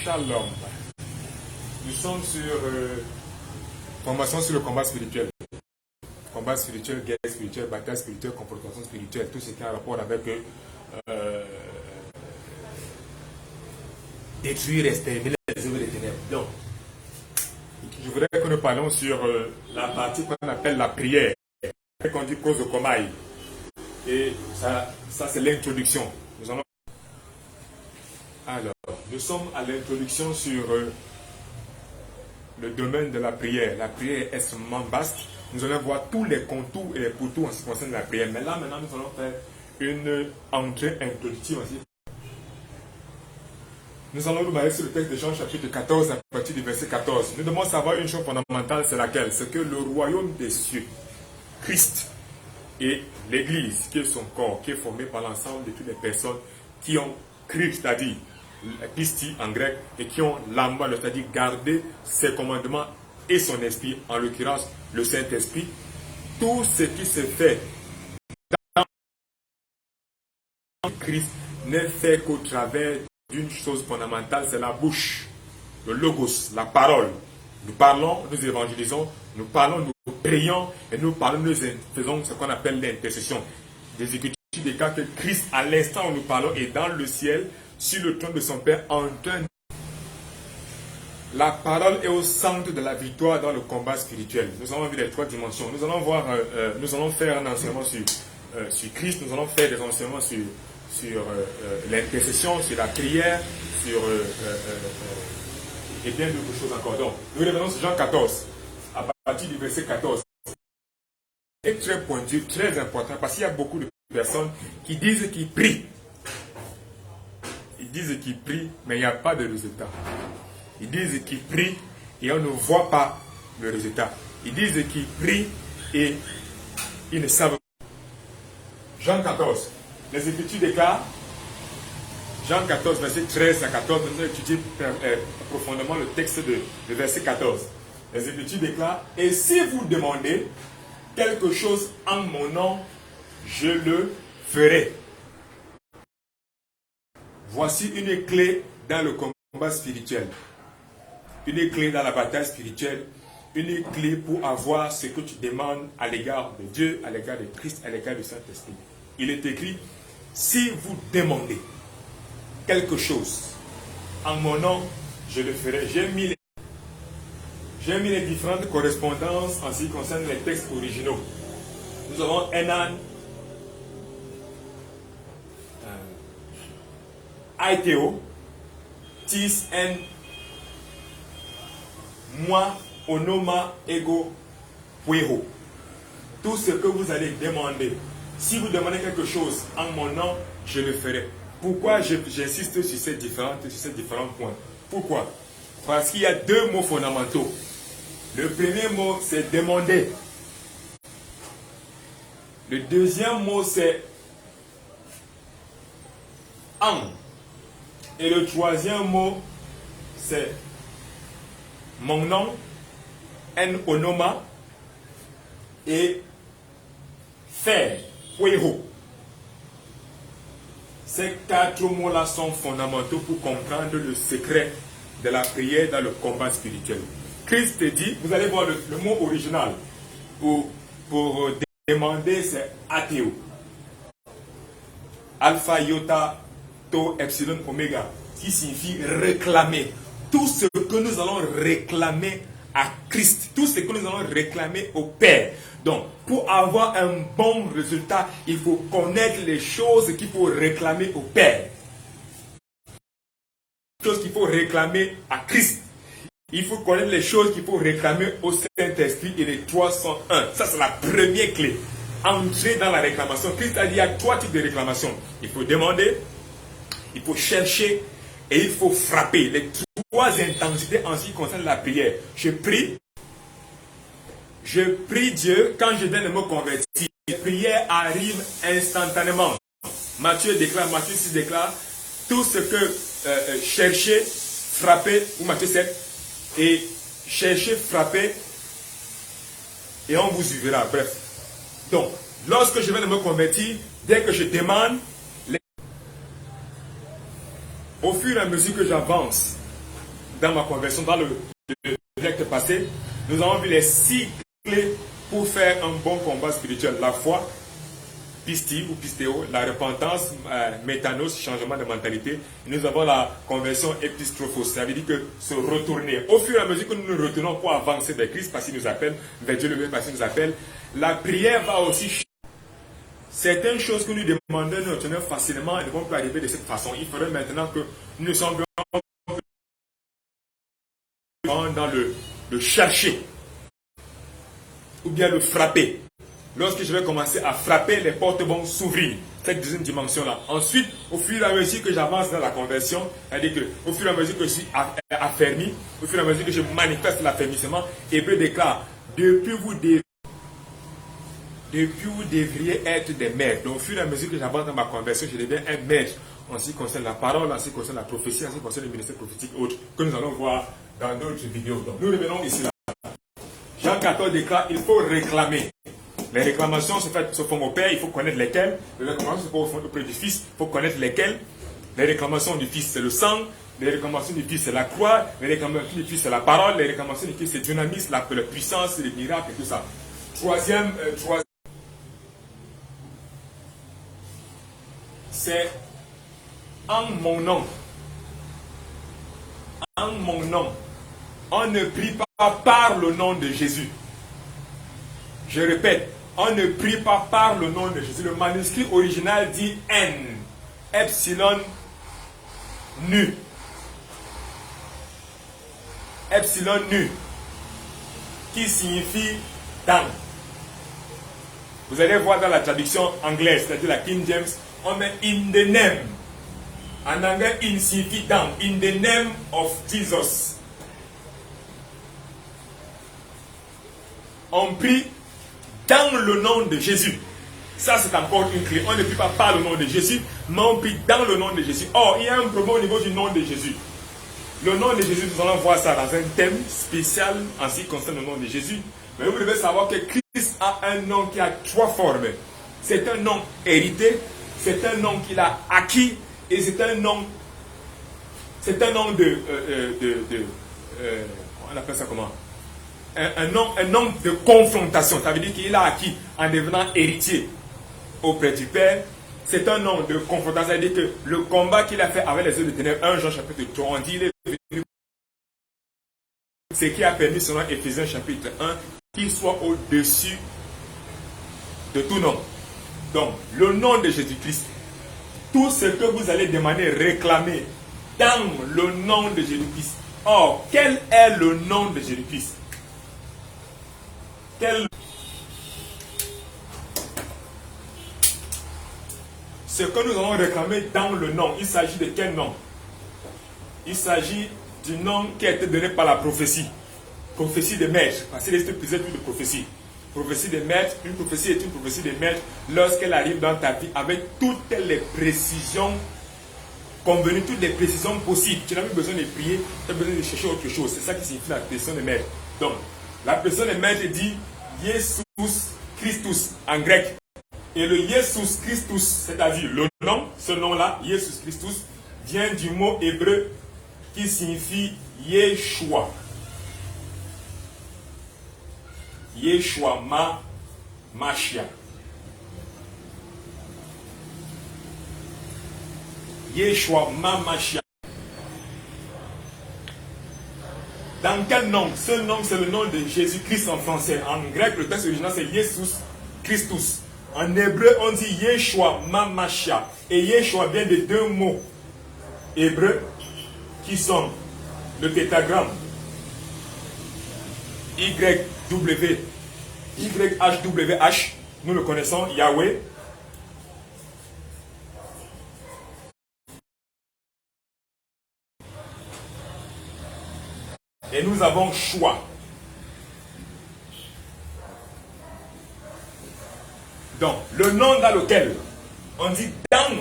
Shalom. Nous sommes sur formation sur le combat spirituel. Combat spirituel, guerre spirituelle, bataille spirituelle, confrontation spirituelle, tout ce qui a un rapport avec détruire, exterminer les œuvres des ténèbres. Donc, je voudrais que nous parlions sur la partie qu'on appelle la prière, qu'on dit cause de comaille. Et ça c'est l'introduction. Alors, nous sommes à l'introduction sur le domaine de la prière. La prière est extrêmement vaste. Nous allons voir tous les contours et les pourtours en ce qui concerne la prière. Mais là, maintenant, nous allons faire une entrée introductive aussi. Nous allons nous baser sur le texte de Jean chapitre 14 à partir du verset 14. Nous devons savoir une chose fondamentale, c'est laquelle? C'est que le royaume des cieux, Christ et l'Église, qui est son corps, qui est formé par l'ensemble de toutes les personnes qui ont cru, c'est-à-dire Christi en grec, et qui ont l'amba, c'est-à-dire garder ses commandements et son esprit, en l'occurrence le Saint-Esprit. Tout ce qui se fait dans Christ n'est fait qu'au travers d'une chose fondamentale, c'est la bouche, le logos, la parole. Nous parlons, nous évangélisons, nous parlons, nous prions, et nous parlons, nous faisons ce qu'on appelle l'intercession. Des Écritures déclarent que Christ, à l'instant où nous parlons, est dans le ciel, sur le trône de son Père, en train de... La parole est au centre de la victoire dans le combat spirituel. Nous allons voir les trois dimensions. Nous allons voir, nous allons faire un enseignement sur Christ, nous allons faire des enseignements sur l'intercession, sur la prière, sur et bien d'autres choses encore. Donc, nous revenons sur Jean 14, à partir du verset 14. C'est très pointu, très important, parce qu'il y a beaucoup de personnes qui disent qu'ils prient. Ils disent qu'ils prient, mais il n'y a pas de résultat. Ils disent qu'ils prient et on ne voit pas le résultat. Ils disent qu'ils prient et ils ne savent pas. Jean 14. Les Écritures déclarent, Jean 14, verset 13 à 14, nous allons étudier profondément le texte de verset 14. Les Écritures déclarent, et si vous demandez quelque chose en mon nom, je le ferai. Voici une clé dans le combat spirituel, une clé dans la bataille spirituelle, une clé pour avoir ce que tu demandes à l'égard de Dieu, à l'égard de Christ, à l'égard du Saint-Esprit. Il est écrit, si vous demandez quelque chose en mon nom, je le ferai. J'ai mis les différentes correspondances en ce qui concerne les textes originaux. Nous avons Enan, Aiteo, Tis en moi, Onoma, Ego, Pueho. Tout ce que vous allez demander, si vous demandez quelque chose en mon nom, je le ferai. Pourquoi j'insiste sur ces différents points? Pourquoi? Parce qu'il y a deux mots fondamentaux. Le premier mot, c'est demander. Le deuxième mot, c'est en. Et le troisième mot, c'est mon nom, en onoma, et faire, pueho. Ces quatre mots-là sont fondamentaux pour comprendre le secret de la prière dans le combat spirituel. Christ dit, vous allez voir le mot original pour demander, c'est athéo. Alpha, iota, tau, epsilon, oméga, qui signifie réclamer. Tout ce que nous allons réclamer à Christ, tout ce que nous allons réclamer au Père. Donc, pour avoir un bon résultat, il faut connaître les choses qu'il faut réclamer au Père. Les choses qu'il faut réclamer à Christ. Il faut connaître les choses qu'il faut réclamer au Saint-Esprit et les trois sont un. Ça, c'est la première clé. Entrer dans la réclamation. Christ a dit il y a trois types de réclamations. Il faut demander, il faut chercher et il faut frapper. Les trois intensités en ce qui concerne la prière. Je prie Dieu quand je viens de me convertir. La prière arrive instantanément. Matthieu 6 déclare tout ce que chercher, frapper, ou Matthieu 7, et chercher, frapper, et on vous y verra. Bref. Donc, lorsque je viens de me convertir, dès que je demande, au fur et à mesure que j'avance dans ma conversion, dans le direct passé, nous avons vu les 6 clés pour faire un bon combat spirituel. La foi, pisti ou pistéo, la repentance, métanos, changement de mentalité. Et nous avons la conversion épistrophos, ça veut dire que se retourner. Au fur et à mesure que nous nous retournons pour avancer vers Christ, parce qu'il nous appelle, vers Dieu lui-même, parce qu'il nous appelle, la prière va aussi changer. Certaines choses que nous demandons, nous obtenons facilement, elles ne vont plus arriver de cette façon. Il faudrait maintenant que nous nous semblions dans le chercher, ou bien le frapper. Lorsque je vais commencer à frapper, les portes vont s'ouvrir. Cette deuxième dimension-là. Ensuite, au fur et à mesure que j'avance dans la conversion, c'est-à-dire qu'au fur et à mesure que je suis affermi, au fur et à mesure que je manifeste l'affermissement, Hébreu déclare, depuis vous devriez être des maîtres. Donc, au fur et à mesure que j'avance dans ma conversion, je deviens un maître en ce qui concerne la parole, en ce qui concerne la prophétie, en ce qui concerne le ministère prophétique autre, que nous allons voir dans d'autres vidéos. Donc, nous revenons ici. Là. Jean 14 déclare, il faut réclamer. Les réclamations se font au Père, il faut connaître lesquelles. Les réclamations se font auprès du Fils, il faut connaître lesquelles. Les réclamations du Fils, c'est le sang. Les réclamations du Fils, c'est la croix. Les réclamations du Fils, c'est la parole. Les réclamations du Fils, c'est le dynamisme, la puissance, les miracles et tout ça. Troisième, c'est en mon nom. En mon nom. On ne prie pas par le nom de Jésus. Je répète, on ne prie pas par le nom de Jésus. Le manuscrit original dit N, epsilon, nu. Epsilon nu, qui signifie dans. Vous allez voir dans la traduction anglaise, c'est-à-dire la King James, on met in the name. En anglais, in signifie dans. In the name of Jesus. On prie dans le nom de Jésus. Ça, c'est encore une clé. On ne prie pas par le nom de Jésus, mais on prie dans le nom de Jésus. Or, il y a un problème au niveau du nom de Jésus. Le nom de Jésus, nous allons voir ça dans un thème spécial en ce qui concerne le nom de Jésus. Mais vous devez savoir que Christ a un nom qui a 3 formes. C'est un nom hérité, c'est un nom qu'il a acquis, et c'est un nom on appelle ça comment? Un nom de confrontation. Ça veut dire qu'il a acquis en devenant héritier auprès du Père. C'est un nom de confrontation. Ça veut dire que le combat qu'il a fait avec les œuvres de ténèbres, 1 Jean chapitre 3, on dit il est venu. Ce qui a permis, selon Éphésiens chapitre 1, qu'il soit au-dessus de tout nom. Donc, le nom de Jésus-Christ, tout ce que vous allez demander, réclamer dans le nom de Jésus-Christ. Or, quel est le nom de Jésus-Christ? Ce que nous allons réclamer dans le nom, il s'agit de quel nom? Il s'agit du nom qui a été donné par la prophétie. Prophétie des maîtres. Parce qu'il existe plusieurs types de prophéties. Prophétie des maîtres, une prophétie est une prophétie des maîtres lorsqu'elle arrive dans ta vie avec toutes les précisions convenues, toutes les précisions possibles. Tu n'as plus besoin de prier, tu as besoin de chercher autre chose. C'est ça qui signifie la précision des maîtres. Donc, la précision des maîtres dit Jesus Christus en grec. Et le Jesus Christus, c'est-à-dire le nom, ce nom-là, Jesus Christus, vient du mot hébreu qui signifie Yeshua. Yeshua Mashiach. Yeshua Mashiach. Dans quel nom? Ce nom, c'est le nom de Jésus-Christ en français. En grec, le texte original, c'est Jesus Christus. En hébreu, on dit Yeshua Mashiach. Et Yeshua vient de 2 mots hébreux qui sont le tétragramme YHWH, nous le connaissons, Yahweh. Et nous avons choix. Donc, le nom dans lequel on dit dans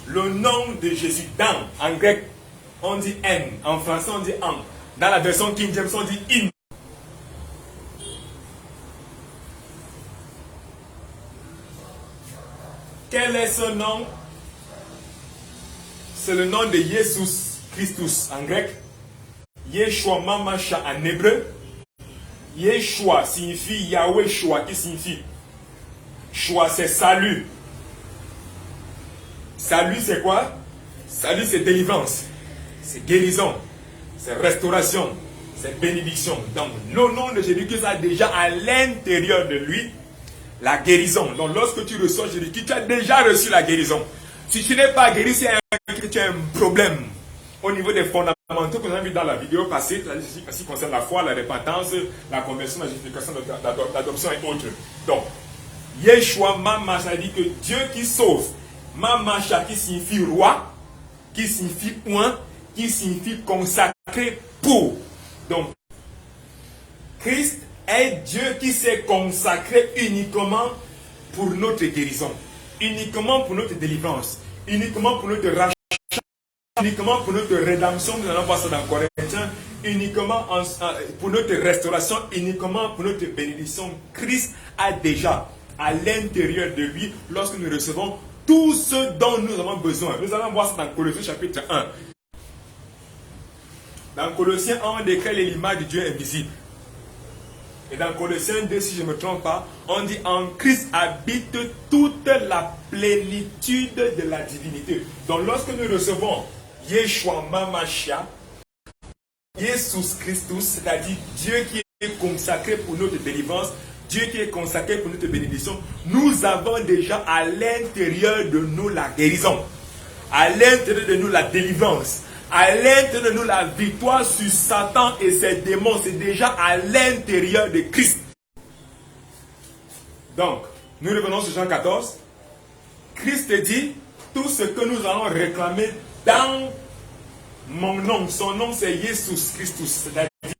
le nom de Jésus, dans, en grec, on dit en, en français on dit en. Dans la version King James, on dit in. Quel est ce nom? C'est le nom de Jesus Christus en grec. Yeshua Mamasha en hébreu. Yeshua signifie Yahweh Shua, qui signifie Shua, c'est salut. Salut, c'est quoi? Salut, c'est délivrance, c'est guérison, c'est restauration, c'est bénédiction. Donc, le nom de Jésus-Christ a déjà à l'intérieur de lui la guérison. Donc, lorsque tu reçois Jésus-Christ, tu as déjà reçu la guérison. Si tu n'es pas guéri, c'est que tu as un problème au niveau des fondamentaux que nous avons vu dans la vidéo passée, en ce qui concerne la foi, la repentance, la conversion, la justification, l'adoption et autres. Donc, Yeshua Mamasha dit que Dieu qui sauve, Mamasha qui signifie roi, qui signifie oint, qui signifie consacré pour. Donc, Christ est Dieu qui s'est consacré uniquement pour notre guérison, uniquement pour notre délivrance, uniquement pour notre rachat, uniquement pour notre rédemption, nous allons voir ça dans Corinthiens, uniquement pour notre restauration, uniquement pour notre bénédiction. Christ a déjà à l'intérieur de lui, lorsque nous recevons tout ce dont nous avons besoin. Nous allons voir ça dans Colossiens chapitre 1. Dans Colossiens 1, on décrit l'image de Dieu invisible. Et dans Colossiens 2, si je ne me trompe pas, on dit en Christ habite toute la plénitude de la divinité. Donc lorsque nous recevons Yeshua Mamasha, Jesus Christus, c'est-à-dire Dieu qui est consacré pour notre délivrance, Dieu qui est consacré pour notre bénédiction, nous avons déjà à l'intérieur de nous la guérison, à l'intérieur de nous la délivrance, à l'intérieur de nous la victoire sur Satan et ses démons. C'est déjà à l'intérieur de Christ. Donc, nous revenons sur Jean 14. Christ dit, tout ce que nous allons réclamer dans mon nom, son nom c'est Jesus Christus, c'est-à-dire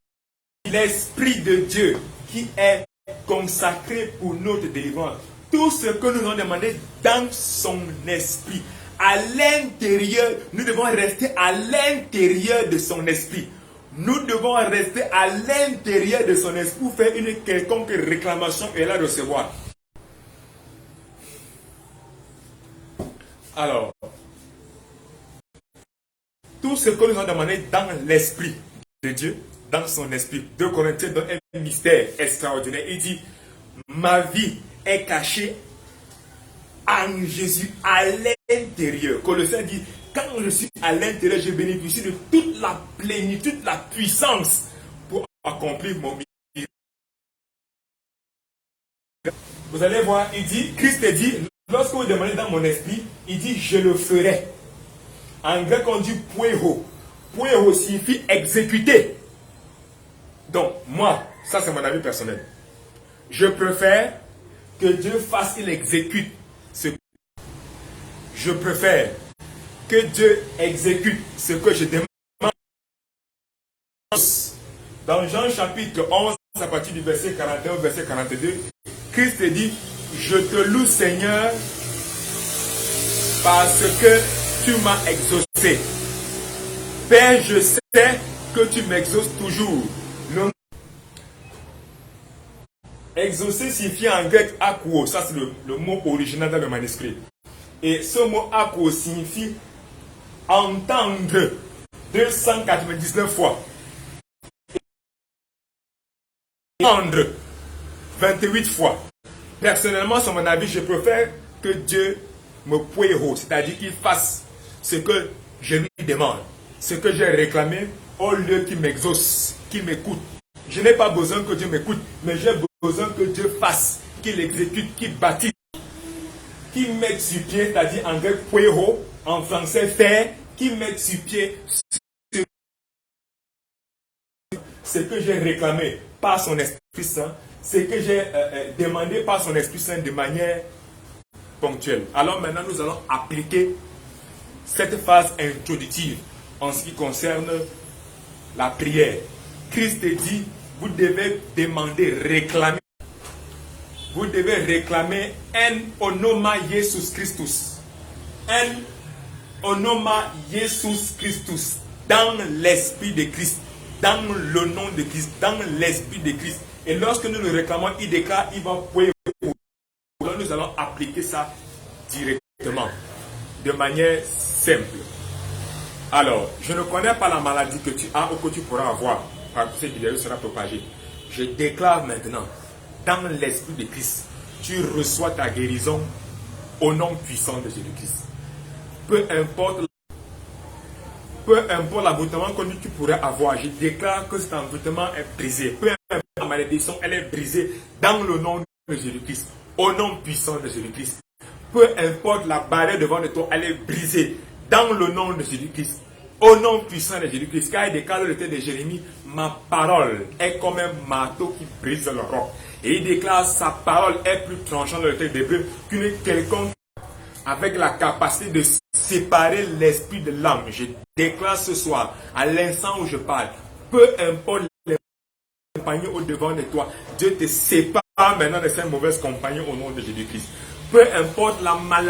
l'Esprit de Dieu qui est consacré pour notre délivrance. Tout ce que nous allons demander dans son esprit, à l'intérieur, nous devons rester à l'intérieur de son esprit. Nous devons rester à l'intérieur de son esprit pour faire une quelconque réclamation et la recevoir. Alors, tout ce que nous allons demander dans l'esprit de Dieu, dans son esprit. 2 Corinthiens donne un mystère extraordinaire. Il dit, ma vie est cachée en Jésus à l'intérieur. Colossiens dit, quand je suis à l'intérieur, je bénéficie de toute la plénitude, la puissance pour accomplir mon miracle. Vous allez voir, il dit, Christ dit, lorsque vous demandez dans mon esprit, il dit, je le ferai. En grec, on dit pueho. Pueho signifie exécuter. Donc, moi, ça c'est mon avis personnel. Je préfère que Dieu fasse, il exécute ce que je préfère que Dieu exécute ce que je demande. Dans Jean chapitre 11, à partir du verset 41 au verset 42, Christ dit, je te loue Seigneur parce que tu m'as exaucé. Père, je sais que tu m'exauces toujours. Exaucer signifie en grec akouo, ça c'est le mot original dans le manuscrit. Et ce mot akouo signifie entendre 299 fois. Entendre 28 fois. Personnellement, sur mon avis, je préfère que Dieu me pueho, c'est-à-dire qu'il fasse ce que je lui demande, ce que j'ai réclamé, au lieu qu'il m'exauce, qu'il m'écoute. Je n'ai pas besoin que Dieu m'écoute, mais j'ai besoin que Dieu fasse, qu'il exécute, qu'il bâtisse, qu'il mette sur pied, c'est-à-dire en grec pueho, en français faire, qu'il mette sur pied ce que j'ai réclamé par son Esprit Saint, ce que j'ai demandé par son Esprit Saint de manière ponctuelle. Alors maintenant, nous allons appliquer cette phase introductive en ce qui concerne la prière. Christ dit, vous devez demander, réclamer. Vous devez réclamer en onoma Jesus Christus. En onoma Jesus Christus. Dans l'esprit de Christ. Dans le nom de Christ. Dans l'esprit de Christ. Et lorsque nous le réclamons, il déclare, il va pouvoir. Alors nous allons appliquer ça directement. De manière simple. Alors, je ne connais pas la maladie que tu as ou que tu pourras avoir, parce que cette vidéo sera propagée. Je déclare maintenant, dans l'esprit de Christ, tu reçois ta guérison au nom puissant de Jésus-Christ. Peu importe l'envoûtement que tu pourrais avoir, je déclare que cet envoûtement est brisé. Peu importe la malédiction, elle est brisée dans le nom de Jésus-Christ, au nom puissant de Jésus-Christ. Peu importe la barrière devant de toi, elle est brisée dans le nom de Jésus-Christ, au nom puissant de Jésus-Christ. Car il déclare le texte de Jérémie, ma parole est comme un marteau qui brise le roc. Et il déclare, sa parole est plus tranchante dans le texte d'Hébreu qu'une quelconque, avec la capacité de séparer l'esprit de l'âme. Je déclare ce soir, à l'instant où je parle, peu importe les compagnons au devant de toi, Dieu te sépare maintenant de ces mauvaises compagnons au nom de Jésus-Christ. Peu importe la maladie